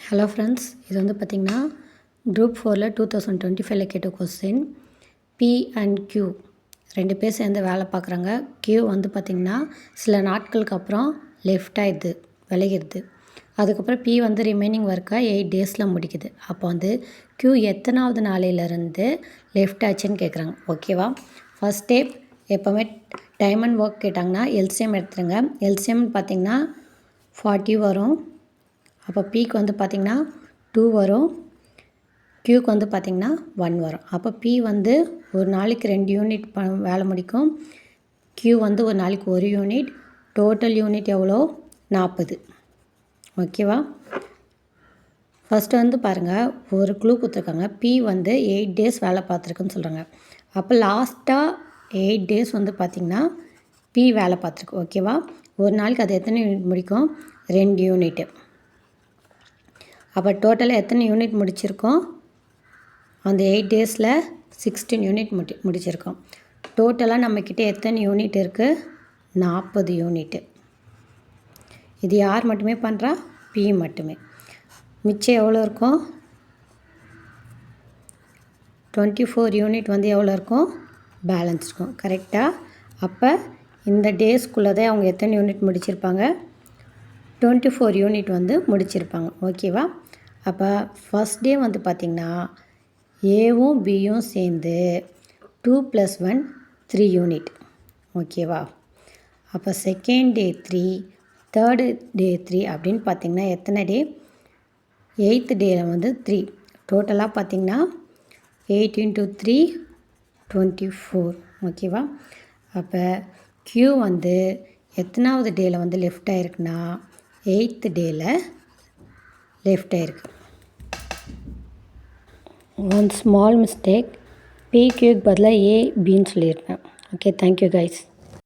Hello friends, இது வந்து பார்த்திங்கன்னா குரூப் 4ல் 2025 கேட்ட கொஸ்டின். பி அண்ட் கியூ 2 பேர் சேர்ந்து வேலை பார்க்குறாங்க. கியூ வந்து பார்த்திங்கன்னா சில நாட்களுக்கு அப்புறம் லெஃப்ட் ஆகிடுது, விளையிடுது. அதுக்கப்புறம் பி வந்து ரிமைனிங் ஒர்க்காக 8 டேஸில் முடிக்குது. அப்போ வந்து கியூ எத்தனாவது நாளையிலேருந்து லெஃப்ட் ஆச்சுன்னு கேட்குறாங்க. ஓகேவா? ஃபஸ்ட் ஸ்டெப், எப்போவுமே டைம் அண்ட் ஒர்க் கேட்டாங்கன்னா எல்சிஎம் எடுத்துருங்க. எல்சிஎம்னு பார்த்திங்கன்னா 40 வரும். அப்போ பிக்கு வந்து பார்த்திங்கன்னா 2 வரும், கியூக்கு வந்து பார்த்திங்கன்னா 1 வரும். அப்போ பி வந்து ஒரு நாளைக்கு 2 யூனிட் வேலை முடிக்கும், கியூ வந்து ஒரு நாளைக்கு 1 யூனிட். டோட்டல் யூனிட் எவ்வளோ? 40. ஓகேவா? ஃபஸ்ட்டு வந்து பாருங்கள், ஒரு க்ளூ கொடுத்துருக்காங்க. பி வந்து 8 டேஸ் வேலை பார்த்துருக்குன்னு சொல்கிறாங்க. அப்போ லாஸ்ட்டாக 8 டேஸ் வந்து பார்த்திங்கன்னா பி வேலை பார்த்துருக்கு. ஓகேவா? ஒரு நாளைக்கு அது எத்தனை யூனிட் முடிக்கும்? 2 யூனிட்டு. அப்போ டோட்டலாக எத்தனை யூனிட் முடிச்சிருக்கோம்? அந்த 8 டேஸில் 16 யூனிட் முடிச்சிருக்கோம். டோட்டலாக நம்மக்கிட்ட எத்தனை யூனிட் இருக்குது? 40 யூனிட்டு. இது யார் மட்டுமே பண்ணுறா? பி மட்டுமே. மிச்சம் எவ்வளோ இருக்கும்? 24 யூனிட் வந்து எவ்வளோ இருக்கும்? பேலன்ஸ் இருக்கும். கரெக்டாக? அப்போ இந்த டேஸ்க்குள்ளே தான் அவங்க எத்தனை யூனிட் முடிச்சிருப்பாங்க? 24 யூனிட் வந்து முடிச்சிருப்பாங்க. ஓகேவா? அப்போ ஃபஸ்ட் டே வந்து பார்த்திங்கன்னா ஏவும் பியும் சேர்ந்து 2 + 1 3 யூனிட். ஓகேவா? அப்போ செகண்ட் டே 3, தேர்டு டே 3 அப்படின்னு பார்த்திங்கன்னா எத்தனை டே? 8th டேயில் வந்து 3. டோட்டலாக பார்த்திங்கன்னா 8 × 3 24. ஓகேவா? அப்போ கியூ வந்து எத்தனாவது டேயில் வந்து லெஃப்ட் ஆகிருக்குன்னா 8th டேயில் லெஃப்ட் ஆகிருக்கு. ஒன் ஸ்மால் மிஸ்டேக், பி கியூக்கு பதிலாக ஏ பின்னு சொல்லியிருப்பேன். Okay, thank you guys.